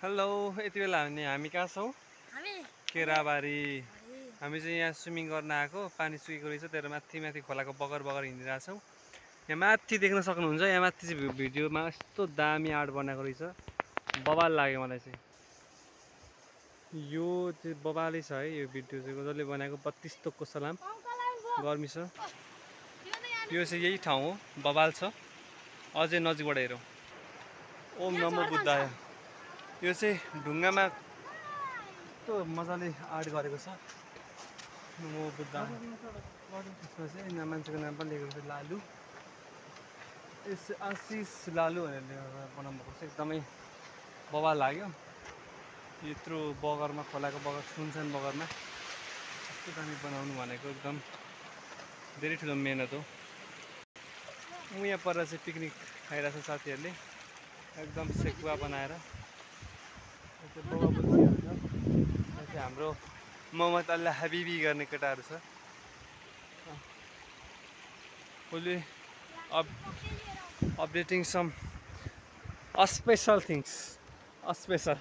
Hello यति बेला हामी कहाँ छौँ? केराबारी। हामी चाहिँ यहाँ स्विमिङ गर्न आएको। पानी सुकेको रहेछ, तर माथि माथि खोलाको बगर बगर हिँडिरहेको छौँ। यहाँ माथि देख्न सक्नुहुन्छ, यहाँ माथि चाहिँ भिडियोमा यस्तो दामी आर्ट बनाएको रहेछ, बवाल लाग्यो मलाई चाहिँ। यो चाहिँ बवालै छ है, यो भिडियो चाहिँ जसले बनाएको 32 तोकको सलाम गर्मी छ। यो चाहिँ यही ठाउँ हो, बवाल छ। अझै नजिकबाट हेरौँ। ओम नमो बुद्धाय। यो चाहिँ ढुङ्गामा यस्तो मजाले आर्ट गरेको छ। नमो बुद्धाय। यसमा चाहिँ मान्छेको नाम पनि लेखेको छ, लालु। यस आशिष लालु भनेर बनाउनु भएको छ। एकदमै बवाल लाग्यो। यत्रो बगरमा, खोलाको बगर, सुनसान बगरमा यस्तो दामी बनाउनु भनेको एकदम धेरै ठुलो मेहनत हो। यहाँ पर चाहिँ पिकनिक खाइरहेको छ साथीहरूले, एकदम सेकुवा बनाएर। हाम्रो मोहम्मद अल्लाह हबिबी गर्ने केटाहरू छ। Only updating some special things. Special.